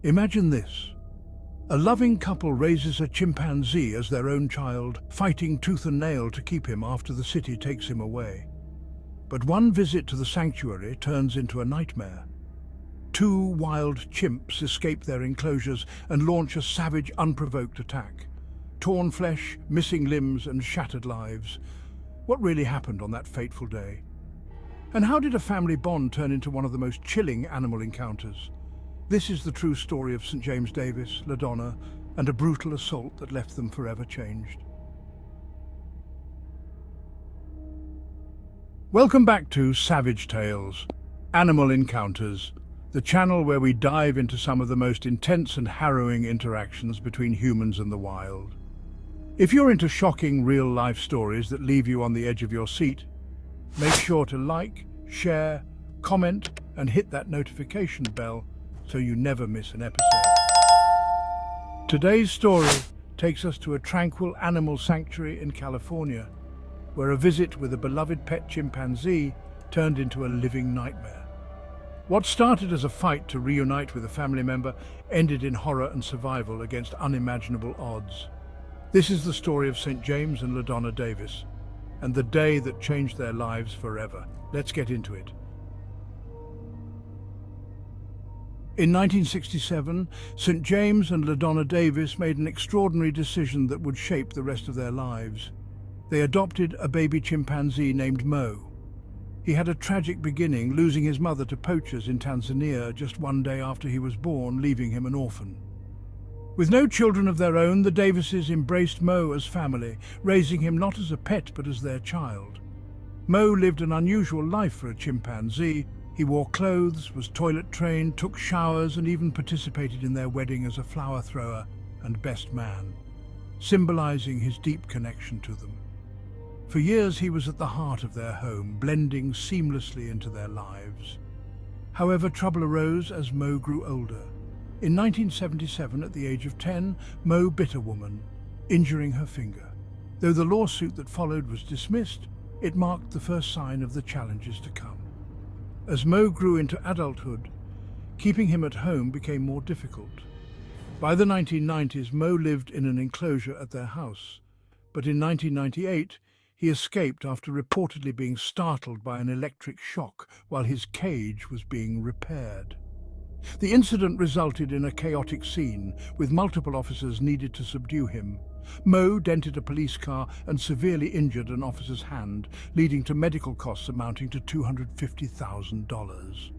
Imagine this. A loving couple raises a chimpanzee as their own child, fighting tooth and nail to keep him after the city takes him away. But one visit to the sanctuary turns into a nightmare. Two wild chimps escape their enclosures and launch a savage, unprovoked attack. Torn flesh, missing limbs, and shattered lives. What really happened on that fateful day? And how did a family bond turn into one of the most chilling animal encounters? This is the true story of St. James Davis, LaDonna, and a brutal assault that left them forever changed. Welcome back to Savage Tales, Animal Encounters, the channel where we dive into some of the most intense and harrowing interactions between humans and the wild. If you're into shocking real-life stories that leave you on the edge of your seat, make sure to like, share, comment, and hit that notification bell so you never miss an episode. Today's story takes us to a tranquil animal sanctuary in California, where a visit with a beloved pet chimpanzee turned into a living nightmare. What started as a fight to reunite with a family member ended in horror and survival against unimaginable odds. This is the story of St. James and LaDonna Davis, and the day that changed their lives forever. Let's get into it. In 1967, St. James and LaDonna Davis made an extraordinary decision that would shape the rest of their lives. They adopted a baby chimpanzee named Mo. He had a tragic beginning, losing his mother to poachers in Tanzania just one day after he was born, leaving him an orphan. With no children of their own, the Davises embraced Mo as family, raising him not as a pet but as their child. Mo lived an unusual life for a chimpanzee. He wore clothes, was toilet trained, took showers, and even participated in their wedding as a flower thrower and best man, symbolizing his deep connection to them. For years he was at the heart of their home, blending seamlessly into their lives. However, trouble arose as Mo grew older. In 1977, at the age of 10, Mo bit a woman, injuring her finger. Though the lawsuit that followed was dismissed, it marked the first sign of the challenges to come. As Mo grew into adulthood, keeping him at home became more difficult. By the 1990s, Mo lived in an enclosure at their house, but in 1998, he escaped after reportedly being startled by an electric shock while his cage was being repaired. The incident resulted in a chaotic scene, with multiple officers needed to subdue him. Mo dented a police car and severely injured an officer's hand, leading to medical costs amounting to $250,000.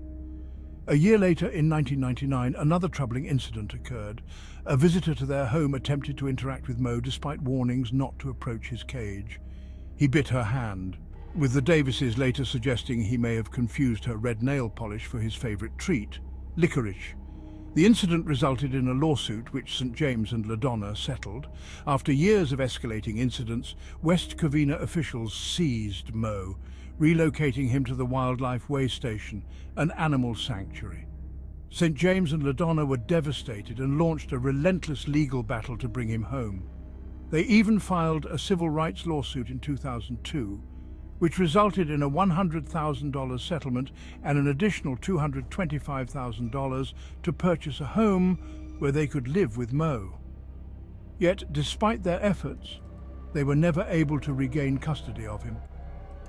A year later, in 1999, another troubling incident occurred. A visitor to their home attempted to interact with Mo despite warnings not to approach his cage. He bit her hand, with the Davises later suggesting he may have confused her red nail polish for his favorite treat, licorice. The incident resulted in a lawsuit which St. James and LaDonna settled. After years of escalating incidents, West Covina officials seized Mo, relocating him to the Wildlife Way Station, an animal sanctuary. St. James and LaDonna were devastated and launched a relentless legal battle to bring him home. They even filed a civil rights lawsuit in 2002, which resulted in a $100,000 settlement and an additional $225,000 to purchase a home where they could live with Mo. Yet, despite their efforts, they were never able to regain custody of him.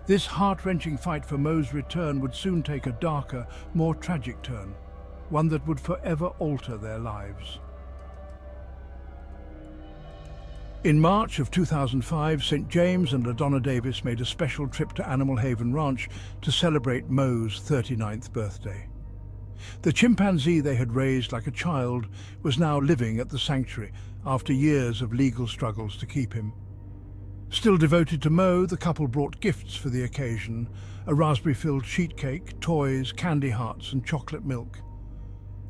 This heart-wrenching fight for Mo's return would soon take a darker, more tragic turn, one that would forever alter their lives. In March of 2005, St. James and LaDonna Davis made a special trip to Animal Haven Ranch to celebrate Mo's 39th birthday. The chimpanzee they had raised like a child was now living at the sanctuary after years of legal struggles to keep him. Still devoted to Mo, the couple brought gifts for the occasion: a raspberry-filled sheet cake, toys, candy hearts, and chocolate milk.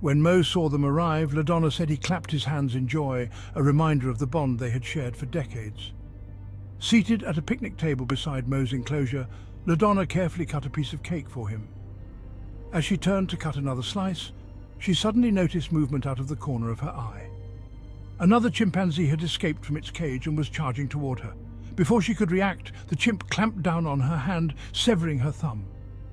When Mo saw them arrive, LaDonna said he clapped his hands in joy, a reminder of the bond they had shared for decades. Seated at a picnic table beside Mo's enclosure, LaDonna carefully cut a piece of cake for him. As she turned to cut another slice, she suddenly noticed movement out of the corner of her eye. Another chimpanzee had escaped from its cage and was charging toward her. Before she could react, the chimp clamped down on her hand, severing her thumb.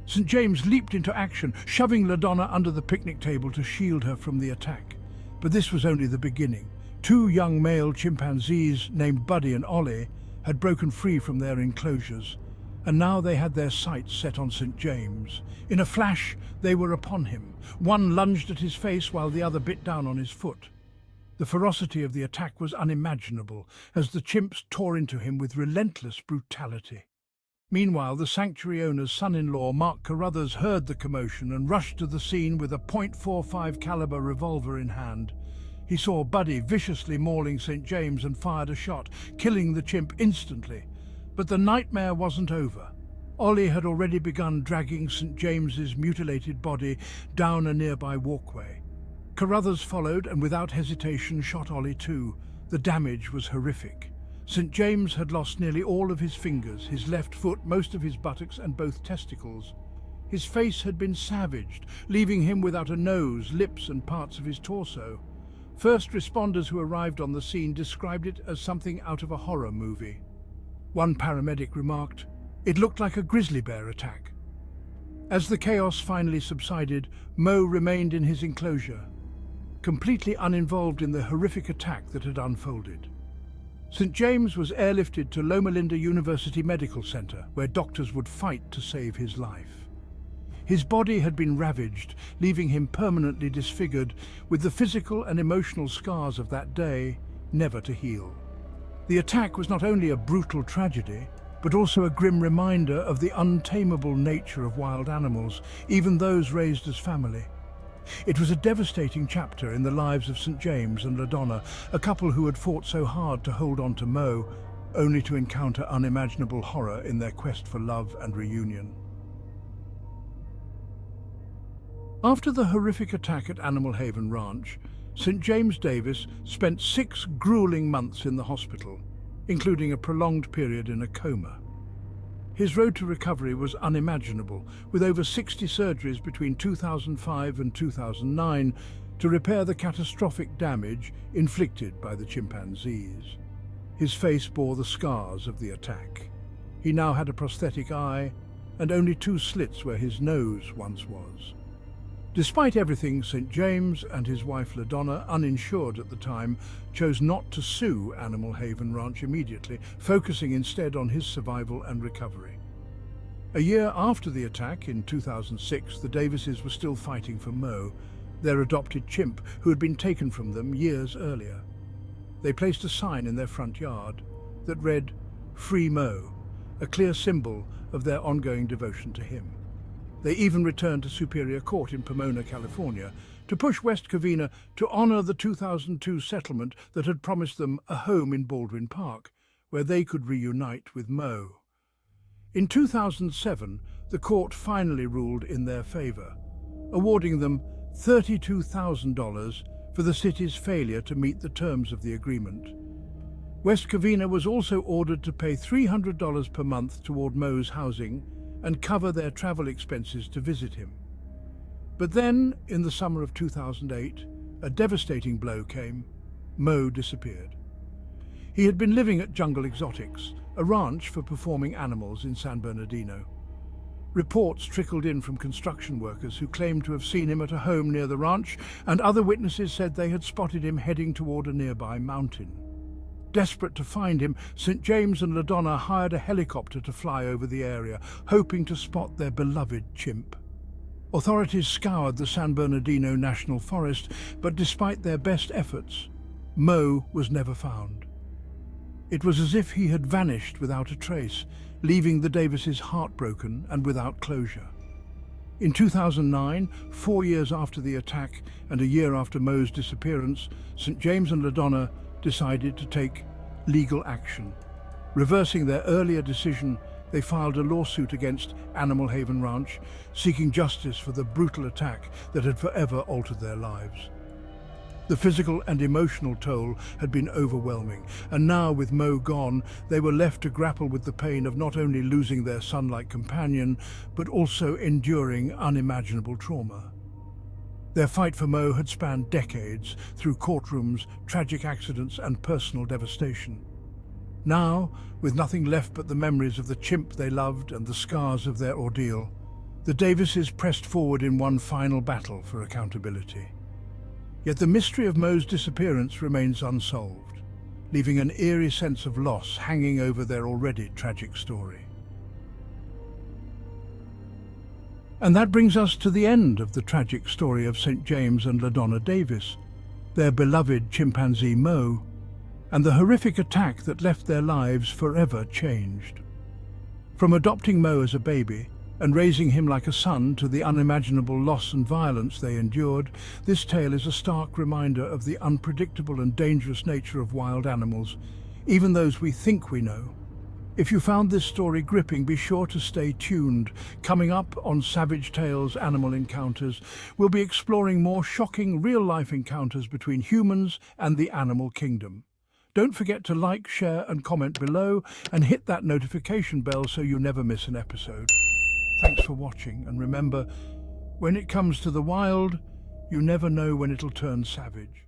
St. James leaped into action, shoving LaDonna under the picnic table to shield her from the attack. But this was only the beginning. Two young male chimpanzees named Buddy and Ollie had broken free from their enclosures, and now they had their sights set on St. James. In a flash, they were upon him. One lunged at his face while the other bit down on his foot. The ferocity of the attack was unimaginable, as the chimps tore into him with relentless brutality. Meanwhile, the sanctuary owner's son-in-law, Mark Carruthers, heard the commotion and rushed to the scene with a .45 caliber revolver in hand. He saw Buddy viciously mauling St. James and fired a shot, killing the chimp instantly. But the nightmare wasn't over. Ollie had already begun dragging St. James's mutilated body down a nearby walkway. Carruthers followed and without hesitation shot Ollie too. The damage was horrific. St. James had lost nearly all of his fingers, his left foot, most of his buttocks and both testicles. His face had been savaged, leaving him without a nose, lips and parts of his torso. First responders who arrived on the scene described it as something out of a horror movie. One paramedic remarked, "It looked like a grizzly bear attack." As the chaos finally subsided, Mo remained in his enclosure, completely uninvolved in the horrific attack that had unfolded. St. James was airlifted to Loma Linda University Medical Center, where doctors would fight to save his life. His body had been ravaged, leaving him permanently disfigured, with the physical and emotional scars of that day never to heal. The attack was not only a brutal tragedy, but also a grim reminder of the untamable nature of wild animals, even those raised as family. It was a devastating chapter in the lives of St. James and LaDonna, a couple who had fought so hard to hold on to Mo, only to encounter unimaginable horror in their quest for love and reunion. After the horrific attack at Animal Haven Ranch, St. James Davis spent 6 grueling months in the hospital, including a prolonged period in a coma. His road to recovery was unimaginable, with over 60 surgeries between 2005 and 2009 to repair the catastrophic damage inflicted by the chimpanzees. His face bore the scars of the attack. He now had a prosthetic eye and only 2 slits where his nose once was. Despite everything, St. James and his wife LaDonna, uninsured at the time, chose not to sue Animal Haven Ranch immediately, focusing instead on his survival and recovery. A year after the attack, in 2006, the Davises were still fighting for Mo, their adopted chimp who had been taken from them years earlier. They placed a sign in their front yard that read, "Free Mo," a clear symbol of their ongoing devotion to him. They even returned to Superior Court in Pomona, California, to push West Covina to honor the 2002 settlement that had promised them a home in Baldwin Park, where they could reunite with Mo. In 2007, the court finally ruled in their favor, awarding them $32,000 for the city's failure to meet the terms of the agreement. West Covina was also ordered to pay $300 per month toward Mo's housing and cover their travel expenses to visit him. But then, in the summer of 2008, a devastating blow came. Mo disappeared. He had been living at Jungle Exotics, a ranch for performing animals in San Bernardino. Reports trickled in from construction workers who claimed to have seen him at a home near the ranch, and other witnesses said they had spotted him heading toward a nearby mountain. Desperate to find him, St. James and LaDonna hired a helicopter to fly over the area, hoping to spot their beloved chimp. Authorities scoured the San Bernardino National Forest, but despite their best efforts, Mo was never found. It was as if he had vanished without a trace, leaving the Davises heartbroken and without closure. In 2009, 4 years after the attack and a year after Mo's disappearance, St. James and LaDonna decided to take legal action. Reversing their earlier decision, they filed a lawsuit against Animal Haven Ranch, seeking justice for the brutal attack that had forever altered their lives. The physical and emotional toll had been overwhelming, and now, with Mo gone, they were left to grapple with the pain of not only losing their son-like companion, but also enduring unimaginable trauma. Their fight for Mo had spanned decades, through courtrooms, tragic accidents, and personal devastation. Now, with nothing left but the memories of the chimp they loved and the scars of their ordeal, the Davises pressed forward in one final battle for accountability. Yet the mystery of Mo's disappearance remains unsolved, leaving an eerie sense of loss hanging over their already tragic story. And that brings us to the end of the tragic story of St. James and LaDonna Davis, their beloved chimpanzee Mo, and the horrific attack that left their lives forever changed. From adopting Mo as a baby and raising him like a son to the unimaginable loss and violence they endured, this tale is a stark reminder of the unpredictable and dangerous nature of wild animals, even those we think we know. If you found this story gripping, be sure to stay tuned. Coming up on Savage Tales Animal Encounters, we'll be exploring more shocking real-life encounters between humans and the animal kingdom. Don't forget to like, share and comment below, and hit that notification bell so you never miss an episode. Thanks for watching, and remember, when it comes to the wild, you never know when it'll turn savage.